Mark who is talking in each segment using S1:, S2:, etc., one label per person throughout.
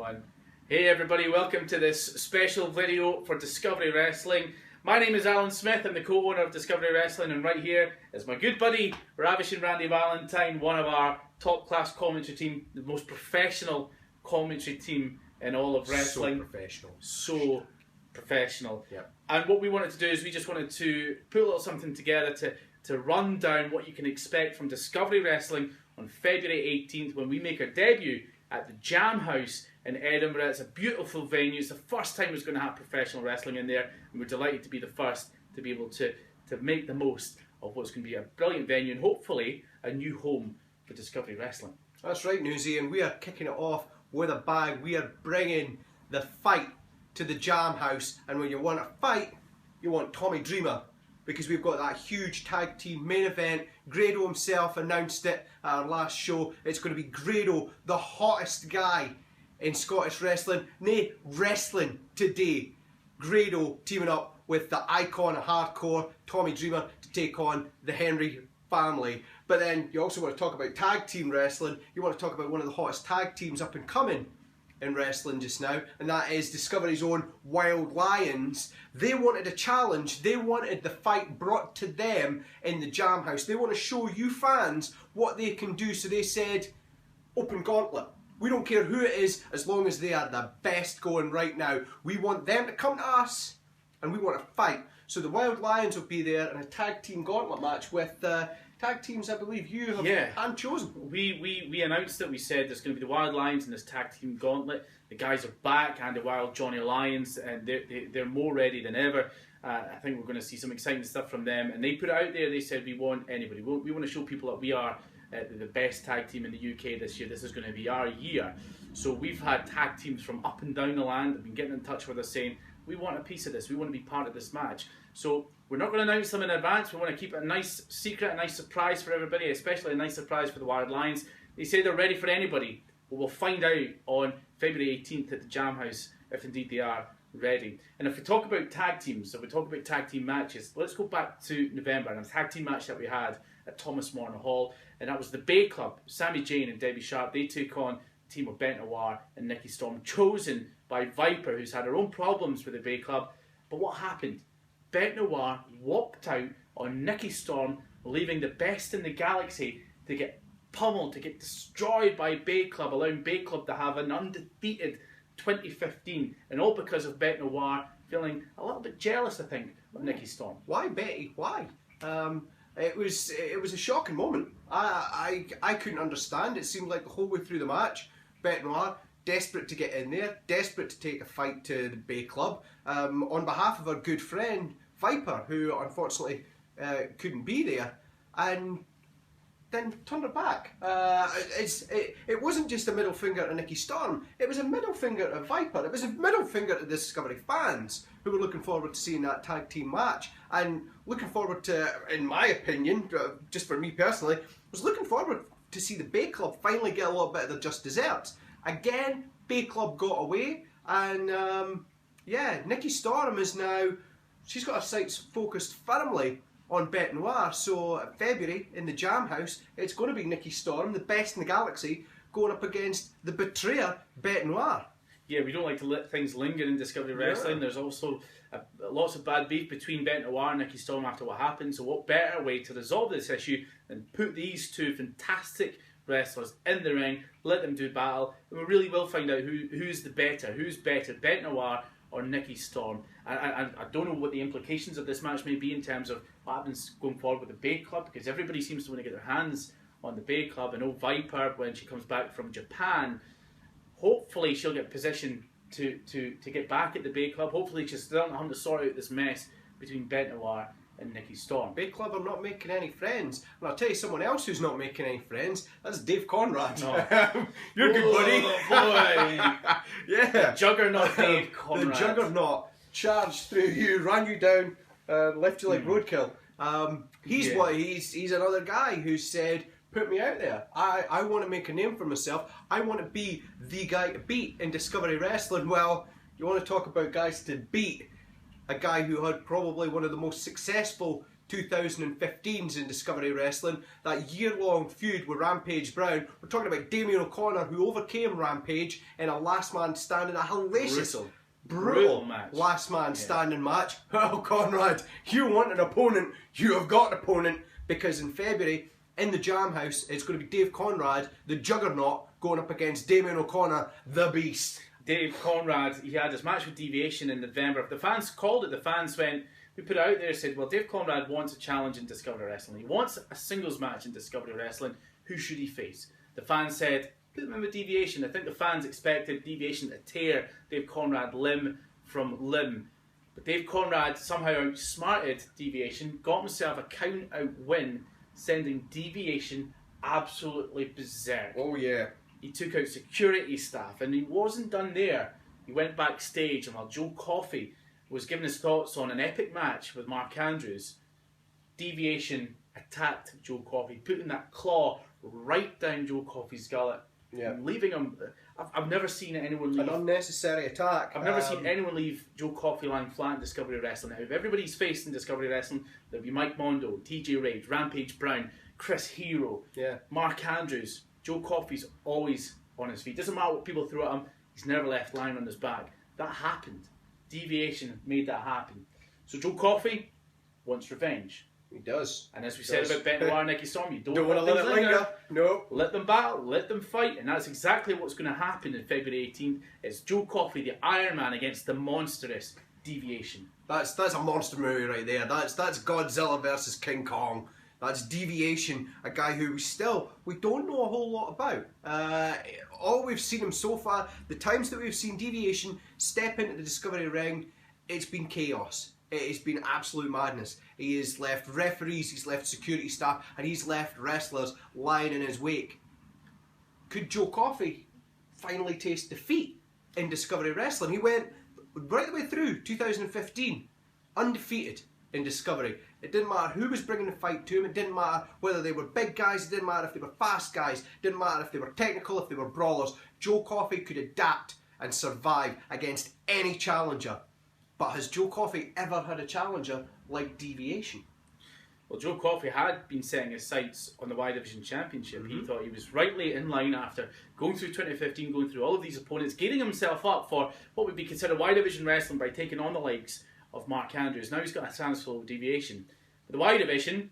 S1: one. Hey everybody, welcome to this special video for Discovery Wrestling. My name is Alan Smith, I'm the co-owner of Discovery Wrestling, and right here is my good buddy, Ravishing Randy Valentine, one of our top class commentary team, the most professional commentary team in all of wrestling.
S2: So professional.
S1: So professional.
S2: Yep.
S1: And what we wanted to do is we just wanted to put a little something together to run down what you can expect from Discovery Wrestling on February 18th when we make our debut at the Jam House in Edinburgh. It's a beautiful venue. It's the first time it's going to have professional wrestling in there, and we're delighted to be the first to be able to make the most of what's going to be a brilliant venue and hopefully a new home for Discovery Wrestling.
S2: That's right, Newsy, and we are kicking it off with a bang. We are bringing the fight to the Jam House, and when you want a fight, you want Tommy Dreamer, because we've got that huge tag team main event. Grado himself announced it at our last show. It's going to be Grado, the hottest guy in Scottish wrestling, nay, wrestling today. Grado teaming up with the icon of hardcore, Tommy Dreamer, to take on the Henry family. But then you also want to talk about tag team wrestling. You want to talk about one of the hottest tag teams up and coming in wrestling just now, and that is Discovery's own Wild Lions. They wanted a challenge. They wanted the fight brought to them in the Jam House. They want to show you fans what they can do, so they said, open gauntlet. We don't care who it is, as long as they are the best going right now. We want them to come to us, and we want to fight. So the Wild Lions will be there in a tag team gauntlet match with tag teams I believe you have hand chosen.
S1: We announced that. We said there's going to be the Wild Lions in this tag team gauntlet. The guys are back, and the Wild Johnny Lions, and they're more ready than ever. I think we're going to see some exciting stuff from them. And they put it out there. They said we want anybody. We want to show people that we are the best tag team in the UK this year. This is going to be our year. So we've had tag teams from up and down the land have been getting in touch with us saying, we want a piece of this, we want to be part of this match. So we're not going to announce them in advance. We want to keep it a nice secret, a nice surprise for everybody, especially a nice surprise for the Wild Lions. They say they're ready for anybody, but we'll find out on February 18th at the Jam House if indeed they are ready. And if we talk about tag teams, if we talk about tag team matches, let's go back to November and a tag team match that we had at Thomas Morton Hall, and that was the Bay Club. Sami Jane and Debbie Sharp, they took on a team of Bete Noir and Nikki Storm, chosen by Viper, who's had her own problems with the Bay Club. But what happened? Bete Noir whopped out on Nikki Storm, leaving the best in the galaxy to get pummeled, to get destroyed by Bay Club, allowing Bay Club to have an undefeated 2015, and all because of Bete Noir feeling a little bit jealous, I think, of Nikki Storm.
S2: Why, Betty? Why? It was a shocking moment. I couldn't understand. It seemed like the whole way through the match, Bete Noir desperate to get in there, desperate to take a fight to the Bay Club on behalf of our good friend Viper, who unfortunately couldn't be there, and then turned her back. It wasn't just a middle finger to Nikki Storm, it was a middle finger to Viper. It was a middle finger to the Discovery fans who were looking forward to seeing that tag team match, and looking forward to, in my opinion, just for me personally, was looking forward to see the Bay Club finally get a little bit of their just desserts. Again, Bay Club got away, and yeah, Nikki Storm is now, she's got her sights focused firmly on Bete Noir. So February in the Jam House, it's going to be Nikki Storm, the best in the galaxy, going up against the betrayer Bete Noir.
S1: Yeah, we don't like to let things linger in Discovery Wrestling. There's also lots of bad beef between Bete Noir and Nikki Storm after what happened. So what better way to resolve this issue than put these two fantastic wrestlers in the ring, let them do battle, and we really will find out who's the better, Bete Noir or Nikki Storm. I don't know what the implications of this match may be in terms of what happens going forward with the Bay Club, because everybody seems to want to get their hands on the Bay Club. I know Viper, when she comes back from Japan, hopefully she'll get positioned to get back at the Bay Club. Hopefully she's still not having to sort out this mess between Bete Noir and Nikki Storm.
S2: Bay Club are not making any friends. And I'll tell you someone else who's not making any friends. That's Dave Conrad.
S1: No.
S2: You're good, buddy.
S1: Boy.
S2: Yeah.
S1: The juggernaut Dave Conrad.
S2: The juggernaut charged through you, ran you down, left you like roadkill. He's another guy who said, put me out there. I want to make a name for myself. I want to be the guy to beat in Discovery Wrestling. Well, you want to talk about guys to beat. A guy who had probably one of the most successful 2015's in Discovery Wrestling, that year-long feud with Rampage Brown. We're talking about Damien O'Connor, who overcame Rampage in a last man standing, a hellacious, brutal
S1: match.
S2: Last man standing match. Well, Conrad, you want an opponent, you have got an opponent, because in February, in the Jam House, it's going to be Dave Conrad, the Juggernaut, going up against Damien O'Connor, the Beast.
S1: Dave Conrad, he had his match with Deviation in November. The fans called it. The fans went, we put it out there, said, well, Dave Conrad wants a challenge in Discovery Wrestling. He wants a singles match in Discovery Wrestling. Who should he face? The fans said, put him in with Deviation. I think the fans expected Deviation to tear Dave Conrad limb from limb. But Dave Conrad somehow outsmarted Deviation, got himself a count-out win, sending Deviation absolutely berserk.
S2: Oh, yeah.
S1: He took out security staff, and he wasn't done there. He went backstage, and while Joe Coffey was giving his thoughts on an epic match with Mark Andrews, Deviation attacked Joe Coffey, putting that claw right down Joe Coffey's gullet, and leaving him. I've never seen anyone leave.
S2: An unnecessary attack.
S1: I've never seen anyone leave Joe Coffey lying flat in Discovery Wrestling. Now, if everybody's faced in Discovery Wrestling, there'll be Mike Mondo, TJ Rage, Rampage Brown, Chris Hero, Mark Andrews. Joe Coffey's always on his feet. Doesn't matter what people throw at him, he's never left lying on his back. That happened. Deviation made that happen. So Joe Coffey wants revenge.
S2: He does.
S1: And as we said about Bete, Noir, Nikki, you
S2: don't want to let it linger. No.
S1: Let them battle, let them fight, and that's exactly what's going to happen on February 18th. It's Joe Coffey, the Iron Man, against the monstrous Deviation.
S2: That's a monster movie right there. That's Godzilla versus King Kong. That's Deviation, a guy who we don't know a whole lot about. All we've seen him so far, the times that we've seen Deviation step into the Discovery ring, it's been chaos. It has been absolute madness. He has left referees, he's left security staff, and he's left wrestlers lying in his wake. Could Joe Coffey finally taste defeat in Discovery Wrestling? He went right the way through 2015, undefeated in Discovery. It didn't matter who was bringing the fight to him. It didn't matter whether they were big guys. It didn't matter if they were fast guys. It didn't matter if they were technical, if they were brawlers. Joe Coffey could adapt and survive against any challenger. But has Joe Coffey ever had a challenger like Deviation?
S1: Well, Joe Coffey had been setting his sights on the Y Division Championship. He thought he was rightly in line after going through 2015, going through all of these opponents, gearing himself up for what would be considered Y Division wrestling by taking on the likes of Mark Andrews. Now he's got a chance for Deviation. But the Y Division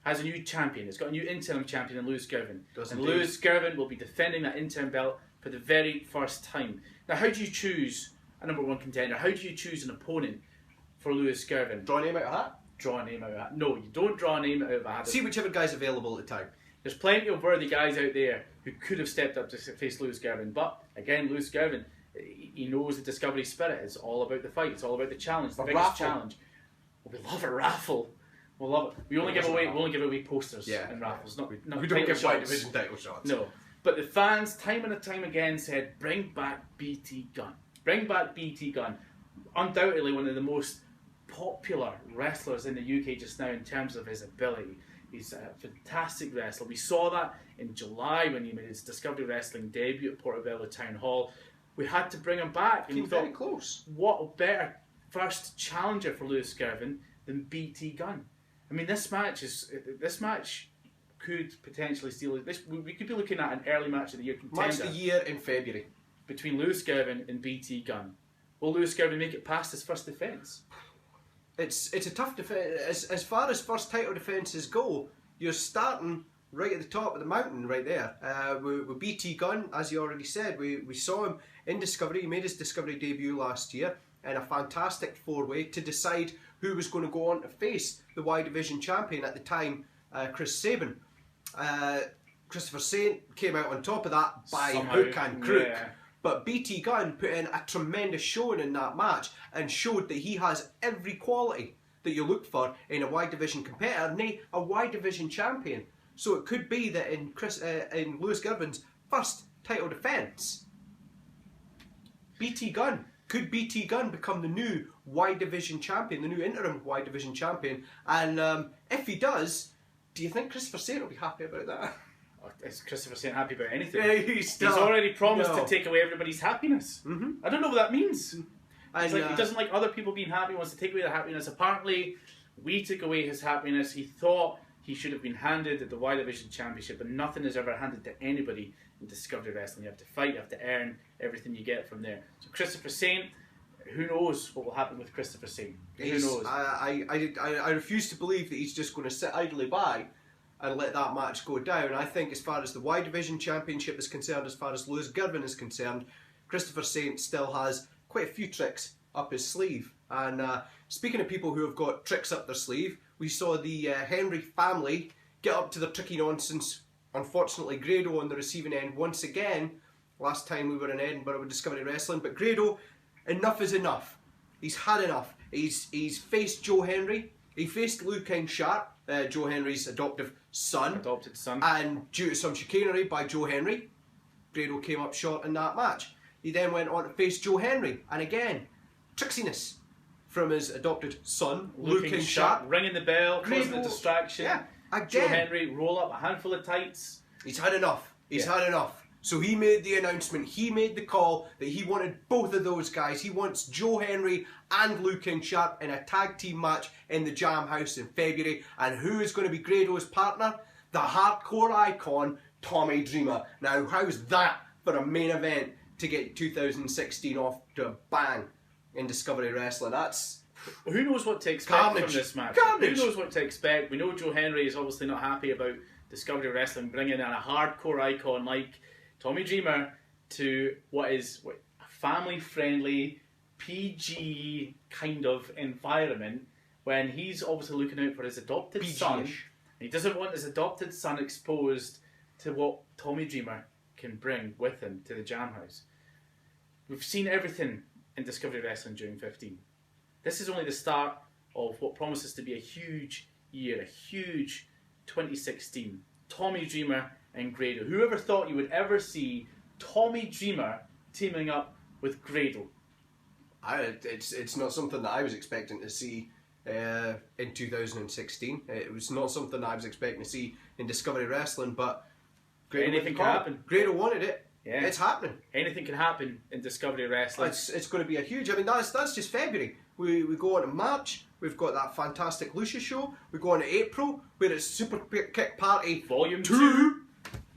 S1: has a new champion. It's got a new interim champion in Lewis Gavin. And Lewis Gavin will be defending that interim belt for the very first time. Now, how do you choose a number one contender? How do you choose an opponent for Lewis Gavin?
S2: Draw a name out of a hat?
S1: Draw a name out of a hat. No, you don't draw a name out of a hat.
S2: See whichever guy's available at the time.
S1: There's plenty of worthy guys out there who could have stepped up to face Lewis Gavin. But, again, Lewis Gavin, he knows the Discovery spirit. It's all about the fight. It's all about the challenge, the biggest challenge. We love a raffle. We love it. We only give away posters and raffles. Not
S2: we don't give Y Division title shots.
S1: No. But the fans, time and time again, said, bring back BT Gun. Bring back BT Gun. Undoubtedly one of the most popular wrestlers in the UK just now in terms of his ability. He's a fantastic wrestler. We saw that in July when he made his Discovery Wrestling debut at Portobello Town Hall. We had to bring him back.
S2: And he very close.
S1: What a better first challenger for Lewis Gavin than BT Gun. I mean, this match could potentially steal this. We could be looking at an early match of the year contender.
S2: Match of the year in February
S1: between Lewis Gavin and BT Gun. Will Lewis Gavin make it past his first defence?
S2: It's a tough defence. As far as first title defences go, you're starting right at the top of the mountain, right there. With BT Gun, as you already said, we saw him in Discovery. He made his Discovery debut last year in a fantastic four-way to decide who was going to go on to face the Y Division champion at the time, Chris Sabin. Christopher Saint came out on top of that by hook and crook. Yeah. But BT Gun put in a tremendous showing in that match and showed that he has every quality that you look for in a Y Division competitor, nay, a Y Division champion. So it could be that in Lewis Gavin's first title defence, could BT Gun become the new Y Division champion, the new interim Y Division champion? And if he does, do you think Christopher Saint will be happy about that?
S1: Is Christopher Saint happy about anything?
S2: Yeah,
S1: he's already promised to take away everybody's happiness. I don't know what that means. And, he doesn't like other people being happy, he wants to take away their happiness. Apparently, We took away his happiness. He thought he should have been handed the Y Division Championship, but nothing is ever handed to anybody in Discovery Wrestling. You have to fight, you have to earn everything you get from there. So Christopher Saint, who knows what will happen with Christopher Saint? Who knows?
S2: I refuse to believe that he's just going to sit idly by and let that match go down. I think as far as the Y Division Championship is concerned, as far as Lewis Gavin is concerned, Christopher Saint still has quite a few tricks up his sleeve. And speaking of people who have got tricks up their sleeve, we saw the Henry family get up to their tricky nonsense. Unfortunately, Grado on the receiving end once again. Last time we were in Edinburgh with Discovery Wrestling, but Grado, enough is enough. He's had enough. He's faced Joe Henry. He faced Liu King Sharp, Joe Henry's adopted son. And due to some chicanery by Joe Henry, Grado came up short in that match. He then went on to face Joe Henry, and again, tricksiness from his adopted son, Liu King Sharp.
S1: Ringing the bell, causing a distraction.
S2: Yeah, again.
S1: Joe Henry roll up a handful of tights.
S2: He's had enough. He's had enough. So he made the announcement, he made the call that he wanted both of those guys. He wants Joe Henry and Liu King Sharp in a tag team match in the Jam House in February. And who is going to be Grado's partner? The hardcore icon, Tommy Dreamer. Now, how's that for a main event to get 2016 off to a bang in Discovery Wrestling? That's...
S1: Who knows what to expect from this match?
S2: Carnage.
S1: Who knows what to expect? We know Joe Henry is obviously not happy about Discovery Wrestling bringing in a hardcore icon like Tommy Dreamer to what is a family-friendly, PG kind of environment when he's obviously looking out for his adopted
S2: PG-ish.
S1: son. And he doesn't want his adopted son exposed to what Tommy Dreamer can bring with him to the Jam House. We've seen everything in Discovery Wrestling during 15. This is only the start of what promises to be a huge year, a huge 2016. Tommy Dreamer and Grado. Whoever thought you would ever see Tommy Dreamer teaming up with Grado?
S2: It's not something that I was expecting to see in 2016. It was not something that I was expecting to see in Discovery Wrestling, but
S1: anything can happen.
S2: Grado wanted it.
S1: Yeah.
S2: It's happening.
S1: Anything can happen in Discovery Wrestling.
S2: It's going to be a huge... I mean, that's just February. We go on to March. We've got that fantastic Lucia show. We go on to April, where it's Super Kick Party
S1: Volume 2.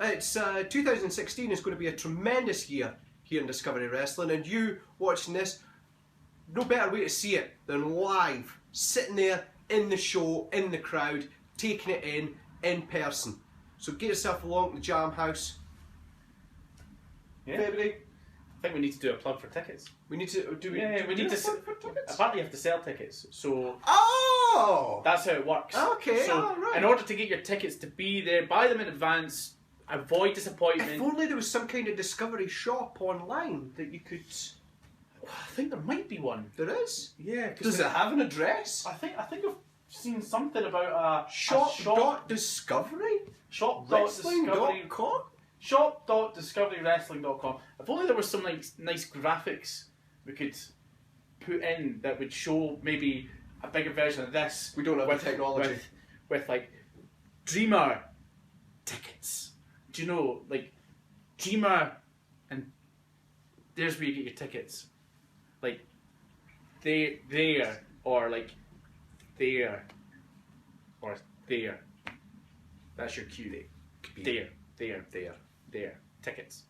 S2: It's 2016 is going to be a tremendous year here in Discovery Wrestling, and you watching this, no better way to see it than live, sitting there in the show, in the crowd, taking it in person. So get yourself along to the Jam House.
S1: Yeah. February. I think we need to do a plug for tickets.
S2: We need to do.
S1: Yeah, we need to. Apparently, you have to sell tickets. So.
S2: Oh.
S1: That's how it works.
S2: Okay.
S1: So,
S2: all right.
S1: in order to get your tickets to be there, buy them in advance. Avoid disappointment.
S2: If only there was some kind of Discovery shop online that you could.
S1: I think there might be one.
S2: There is.
S1: Yeah.
S2: Does it have an address?
S1: I think I've seen something about a
S2: shop. Discovery.
S1: Shop.discovery.com. Shop.discoverywrestling.com. If only there was some nice graphics we could put in that would show maybe a bigger version of this.
S2: We don't have the technology.
S1: With like Dreamer tickets. Do you know, like Dreamer, and there's where you get your tickets. Like there or like there or there. That's your cue date. There. Tickets.